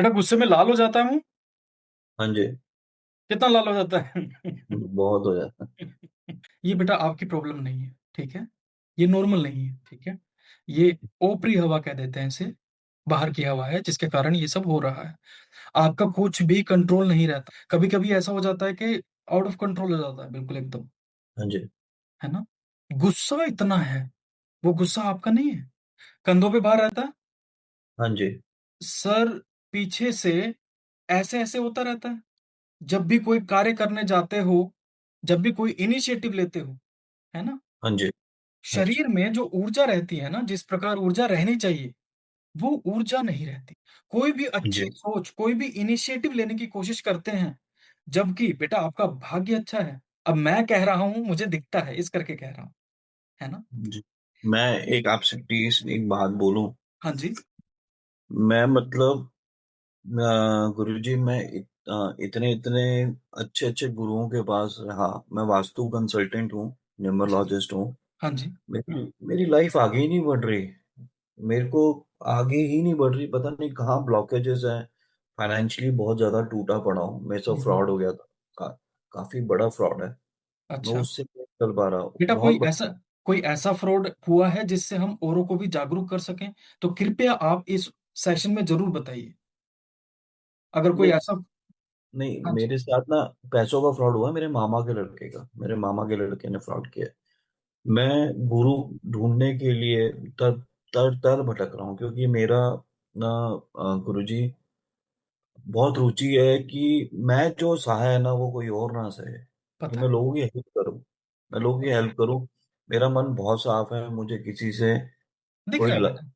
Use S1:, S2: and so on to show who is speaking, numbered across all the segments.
S1: बेटा गुस्से में लाल हो जाता है मुंह।
S2: हाँ जी।
S1: कितना लाल हो जाता है?
S2: बहुत हो जाता है।
S1: ये बेटा आपकी प्रॉब्लम नहीं है, ठीक है। ये नॉर्मल नहीं है, ठीक है। ये ओपरी हवा कह देते हैं इसे। बाहर की हवा है जिसके कारण ये सब हो रहा है। आपका कुछ भी कंट्रोल नहीं रहता, कभी कभी ऐसा हो जाता है कि आउट ऑफ कंट्रोल हो जाता है, बिल्कुल एकदम।
S2: हाँ जी।
S1: है ना। गुस्सा इतना है, वो गुस्सा आपका नहीं है। कंधों पे भार रहता है।
S2: हाँ जी।
S1: सर पीछे से ऐसे ऐसे होता रहता है। जब भी कोई कार्य करने जाते हो, जब भी कोई इनिशिएटिव लेते हो, है ना।
S2: हाँ जी। अच्छा।
S1: शरीर में जो ऊर्जा रहती है ना, जिस प्रकार ऊर्जा रहनी चाहिए, वो ऊर्जा नहीं रहती। कोई भी अच्छी
S2: जी।
S1: सोच, कोई भी इनिशिएटिव लेने की कोशिश करते हैं, जबकि बेटा आपका भाग्य अच्छा है। अब मैं कह रहा हूं, मुझे दिखता है इस करके कह रहा हूं, है ना।
S2: जी। मैं एक आपसे प्लीज एक बात बोलूं।
S1: हाँ जी।
S2: मैं मतलब गुरुजी, मैं इतने इतने अच्छे अच्छे गुरुओं के पास रहा। मैं वास्तु कंसल्टेंट हूँ,
S1: अच्छा जी।
S2: न्यूमरोलॉजिस्ट हूँ।
S1: हाँ जी।
S2: मेरी मेरी लाइफ आगे ही नहीं बढ़ रही। मेरे को आगे ही नहीं बढ़ रही, पता नहीं कहाँ ब्लॉकेजेस हैं। फाइनेंशियली बहुत ज्यादा टूटा पड़ा हूँ, मेरे साथ
S1: हम्म।
S2: फ्रॉड हो गया था। काफी बड़ा फ्रॉड है। मैं
S1: अच्छा।
S2: उससे नहीं चल पा रहा हूँ,
S1: बेटा
S2: बहुत बड़ा।
S1: कोई ऐसा फ्रॉड हुआ है जिससे हम औरों को भी जागरूक कर सकें? तो कृपया आप इस सेशन में जरूर बताइए, अगर कोई
S2: नहीं,
S1: ऐसा।
S2: नहीं,
S1: हाँ जी।
S2: मेरे साथ ना पैसों का फ्रॉड हुआ, मेरे मामा के लड़के का, मेरे मामा के लड़के ने फ्रॉड किया है। मैं गुरु ढूंढने के लिए तर तर तर भटक रहा हूँ, क्योंकि मेरा ना गुरुजी बहुत रुचि है कि मैं जो सहा है ना वो कोई और ना सहे, कि
S1: पता
S2: मैं
S1: है।
S2: लोगों की हेल्प करूं। मैं लोगों की
S1: पता
S2: हेल्प करूं। मेरा मन बहुत साफ है, मुझे किसी से
S1: दिख
S2: कोई
S1: रहा है बेटा।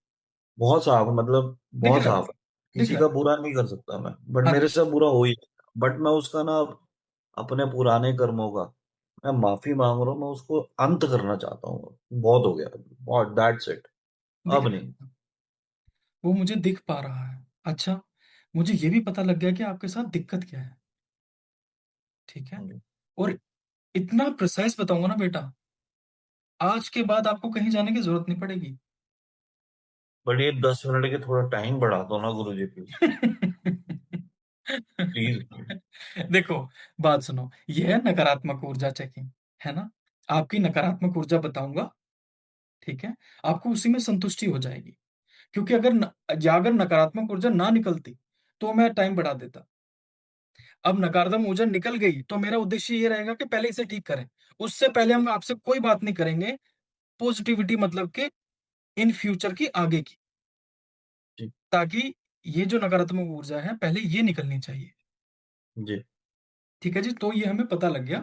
S2: बहुत साफ है, मतलब
S1: दिख
S2: बहुत
S1: रहा है
S2: साफ
S1: बेटा।
S2: है।
S1: दिख
S2: किसी
S1: रहा
S2: का
S1: है।
S2: बुरा नहीं कर सकता मैं, बट
S1: हाँ
S2: मेरे
S1: जी।
S2: से बुरा हो ही। बट मैं उसका ना अपने पुराने कर्मों का मैं माफी मांग रहा हूँ, मैं उसको अंत करना चाहता हूँ। बहुत हो गया, बहुत, दैट्स इट।
S1: दिख
S2: अब
S1: रहा
S2: नहीं।
S1: है। वो मुझे दिख पा रहा है। अच्छा, मुझे ये भी पता लग गया कि आपके साथ दिक्कत क्या है, ठीक है। और इतना प्रिसाइज बताऊंगा ना बेटा, आज के बाद आपको कहीं जाने की जरूरत नहीं पड़ेगी।
S2: बट ये 10 मिनट के थोड़ा टाइम बढ़ा दो ना गुरु जी, प्लीज। प्लीज।
S1: देखो, बात सुनो, यह है नकारात्मक ऊर्जा चेकिंग, है ना। आपकी नकारात्मक ऊर्जा बताऊंगा, ठीक है। आपको उसी में संतुष्टि हो जाएगी। क्योंकि अगर नकारात्मक ऊर्जा ना निकलती तो मैं टाइम बढ़ा देता। अब नकारात्मक ऊर्जा निकल गई तो मेरा उद्देश्य ये रहेगा कि पहले इसे ठीक करें। उससे पहले हम आपसे कोई बात नहीं करेंगे। पॉजिटिविटी मतलब कि इन फ्यूचर की, आगे की,
S2: जी।
S1: ताकि ये जो नकारात्मक ऊर्जा है पहले ये निकलनी चाहिए।
S2: जी।
S1: ठीक है जी, तो ये हमें पता लग गया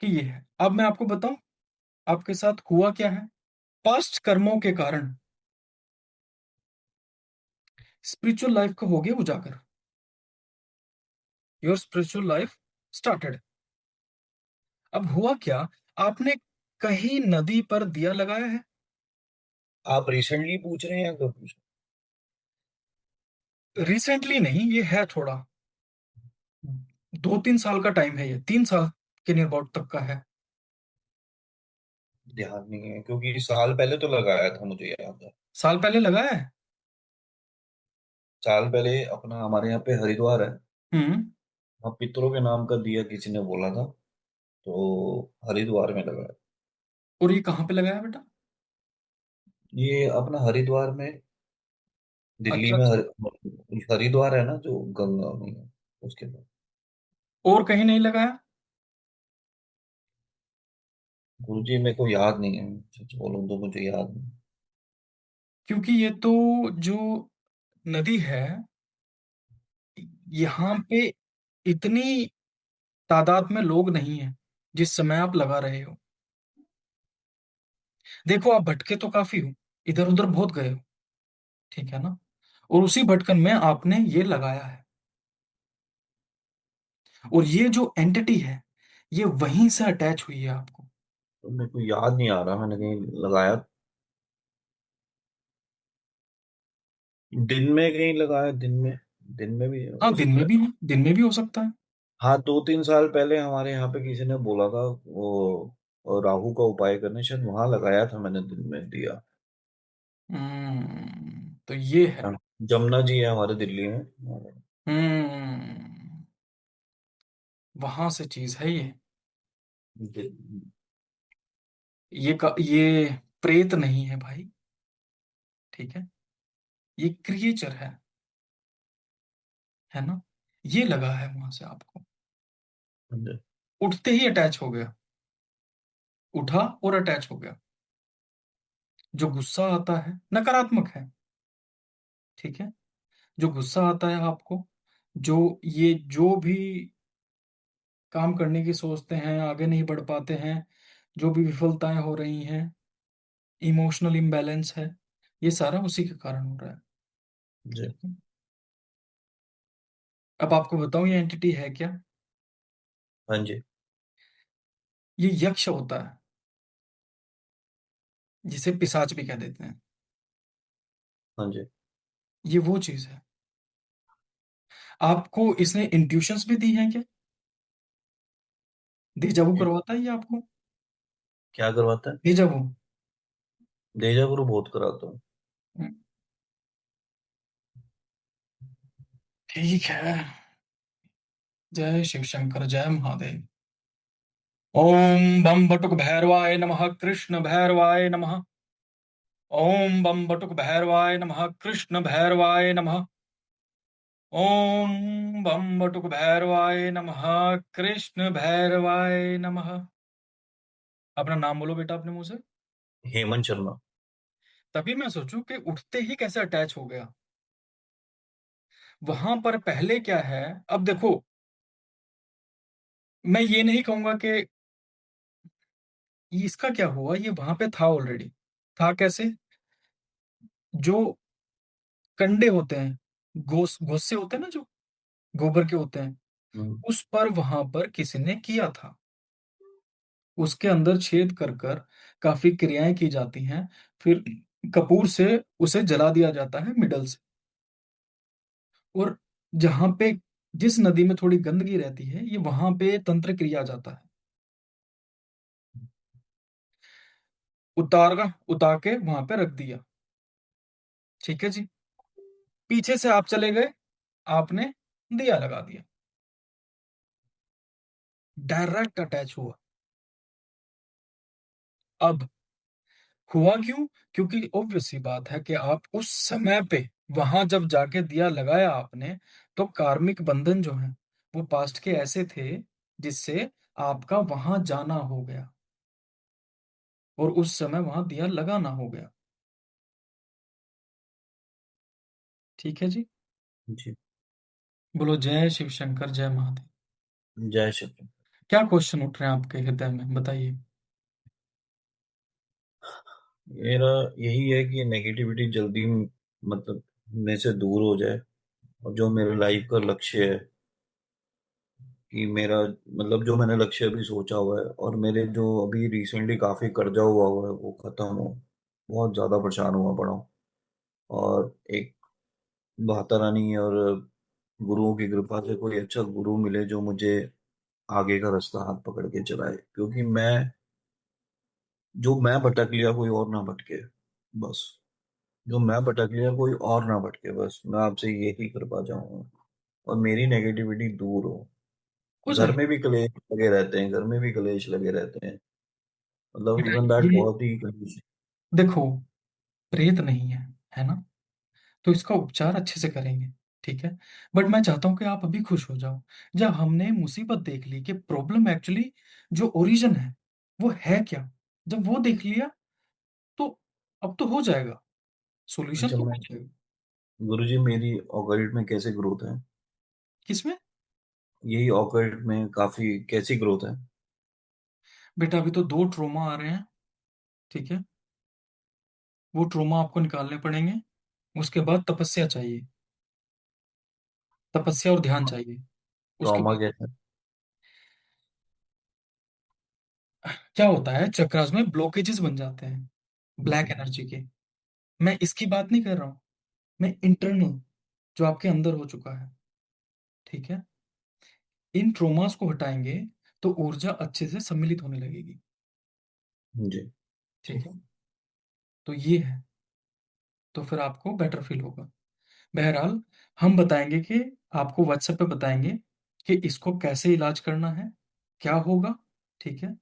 S1: कि ये है। अब मैं आपको बताऊं आपके साथ हुआ क्या है। पास्ट कर्मों के कारण स्पिरिचुअल लाइफ का हो गया उजागर। Your spiritual life started. अब हुआ क्या, आपने कहीं नदी पर दिया लगाया है?
S2: आप रिसेंटली पूछ रहे हैं या कब पूछ
S1: रिसेंटली नहीं, ये है थोड़ा, 2-3 साल का टाइम है, ये 3 साल के नियर अबाउट तक का है।
S2: रहे हैं? ध्यान नहीं है, क्योंकि साल पहले तो लगाया था, मुझे याद है।
S1: साल पहले लगाया है।
S2: साल पहले अपना हमारे यहाँ पे हरिद्वार है।
S1: हम्म।
S2: वहाँ पितरों के नाम का दिया किसी ने बोला था, तो हरिद्वार में लगाया।
S1: और ये कहाँ पे लगाया बेटा?
S2: ये अपना हरिद्वार में, दिल्ली
S1: अच्छा
S2: में
S1: अच्छा।
S2: हरिद्वार है ना, जो गंगा में है, उसके बाद।
S1: और कहीं नहीं लगाया?
S2: गुरु जी, मेरे को याद नहीं है, सच बोलूं तो मुझे याद नहीं।
S1: क्योंकि ये तो जो नदी है, यहाँ पे इतनी तादाद में लोग नहीं है जिस समय आप लगा रहे हो। देखो, आप भटके तो काफी हो, इधर उधर बहुत गए हो, ठीक है ना। और उसी भटकन में आपने ये लगाया है। और ये जो एंटिटी है, ये वहीं से अटैच हुई है आपको।
S2: तो मेरे को याद नहीं आ रहा मैंने कहीं लगाया। दिन में कहीं लगाया, दिन में भी
S1: हाँ,
S2: हो
S1: दिन
S2: सकता
S1: में
S2: है।
S1: भी है, दिन में भी हो सकता है।
S2: हाँ, 2-3 साल पहले हमारे यहाँ पे किसी ने बोला था वो राहु का उपाय करने, शायद वहां लगाया था मैंने दिन में दिया।
S1: तो ये है।
S2: जमुना जी है हमारे दिल्ली में।
S1: हम्म, वहां से चीज है ये।
S2: दि-
S1: ये प्रेत नहीं है भाई, ठीक है, ये क्रिएचर है ना। ये लगा है वहां से आपको, उठते ही अटैच हो गया, उठा और अटैच हो गया। जो गुस्सा आता है नकारात्मक है, ठीक है, जो गुस्सा आता है आपको, जो ये जो भी काम करने की सोचते हैं आगे नहीं बढ़ पाते हैं, जो भी विफलताएं हो रही हैं, इमोशनल इम्बैलेंस है, ये सारा उसी के कारण हो रहा है,
S2: जी।
S1: ठीक है। अब आपको बताऊं ये एंटिटी है क्या।
S2: हाँ जी।
S1: ये यक्ष होता है, जिसे पिशाच भी कह देते हैं।
S2: हाँ जी।
S1: ये वो चीज है। आपको इसने इंट्यूशंस भी दी हैं क्या, डेजावू
S2: ये
S1: करवाता है ये आपको।
S2: क्या करवाता है?
S1: डेजावू।
S2: देजा गुरु बहुत कराता हूँ।
S1: ठीक है, जय शिव शंकर जय महादेव। ओम बम बटुक भैरवाय नमः, कृष्ण भैरवाय नमः। ओम बम बटुक भैरवाय नमः, कृष्ण भैरवाय नमः। ओम बम बटुक भैरवाय नमः, कृष्ण भैरवाय नमः। अपना नाम बोलो बेटा अपने मुंह से।
S2: हेमंत शर्मा।
S1: तभी मैं सोचूं कि उठते ही कैसे अटैच हो गया। वहां पर पहले क्या है, अब देखो, मैं ये नहीं कहूंगा कि इसका क्या हुआ, ये वहां पे था ऑलरेडी। था कैसे, जो कंडे होते हैं, गोसे होते हैं ना, जो गोबर के होते हैं,
S2: हम्म।
S1: उस पर वहां पर किसी ने किया था। उसके अंदर छेद कर कर काफी क्रियाएं की जाती हैं, फिर कपूर से उसे जला दिया जाता है मिडल से। और जहां पे, जिस नदी में थोड़ी गंदगी रहती है, ये वहां पे तंत्र क्रिया जाता है। उतार के वहां पे रख दिया, ठीक है जी। पीछे से आप चले गए, आपने दिया लगा दिया, डायरेक्ट अटैच हुआ। अब हुआ क्यों, क्योंकि ऑब्वियस सी बात है कि आप उस समय पे वहां जब जाके दिया लगाया आपने, तो कार्मिक बंधन जो है वो पास्ट के ऐसे थे जिससे आपका वहां जाना हो गया, और उस समय वहां दिया लगाना हो गया, ठीक है जी।
S2: जी।
S1: बोलो जय शिव शंकर जय महादेव।
S2: जय श्री।
S1: क्या क्वेश्चन उठ रहे हैं आपके हृदय में, बताइए।
S2: मेरा यही है कि नेगेटिविटी जल्दी मतलब मेरे से दूर हो जाए, और जो मेरे लाइफ का लक्ष्य है, कि मेरा मतलब जो मैंने लक्ष्य अभी सोचा हुआ है, और मेरे जो अभी रिसेंटली काफी कर्जा हुआ है वो खत्म हो। बहुत ज्यादा परेशान हुआ पड़ा हूँ। और एक माता रानी और गुरुओं की कृपा से कोई अच्छा गुरु मिले जो मुझे आगे का रास्ता हाथ पकड़ के चलाए, क्योंकि मैं भटक लिया कोई और ना भटके, बस। जो मैं भटक लिया कोई और ना भटके, बस मैं आपसे यही कृपा चाहूंगा। और मेरी नेगेटिविटी दूर हो।
S1: हो
S2: घर
S1: जाएगी।
S2: में भी कलेश लगे रहते हैं, घर में भी कलेश लगे रहते हैं, मतलब
S1: बेटा
S2: इवन दैट
S1: ये
S2: बहुत ही कलेश।
S1: देखो, प्रेत नहीं है ना, तो इसका उपचार अच्छे से करेंगे, ठीक है। बट मैं चाहता हूं कि आप अभी खुश हो जाओ। जब हमने मुसीबत देख ली कि प्रॉब्लम एक्चुअली जो ओरिजिन है वो है क्या, जब वो देख लिया, तो अब तो हो जाएगा, सॉल्यूशन
S2: अच्छा,
S1: तो
S2: मैं
S1: हो जाएगा।
S2: गुरुजी मेरी ऑकल्ट में कैसे ग्रोथ है?
S1: किसमें।
S2: यही ऑकल्ट में काफी कैसी ग्रोथ है?
S1: बेटा अभी तो दो ट्रोमा आ रहे हैं, ठीक है, वो ट्रोमा आपको निकालने पड़ेंगे। उसके बाद तपस्या चाहिए, तपस्या और ध्यान चाहिए। उसके
S2: ट्रॉमा
S1: बाद
S2: कैसा?
S1: क्या होता है, चक्रास में ब्लॉकेजेस बन जाते हैं ब्लैक
S2: है?
S1: एनर्जी के। मैं इसकी बात नहीं कर रहा हूं, मैं इंटरनल जो आपके अंदर हो चुका है, ठीक है। इन ट्रोमास को हटाएंगे तो ऊर्जा अच्छे से सम्मिलित होने लगेगी,
S2: जी।
S1: ठीक है। तो ये है, तो फिर आपको बेटर फील होगा। बहरहाल हम बताएंगे कि आपको व्हाट्सएप पे बताएंगे कि इसको कैसे इलाज करना है, क्या होगा, ठीक है।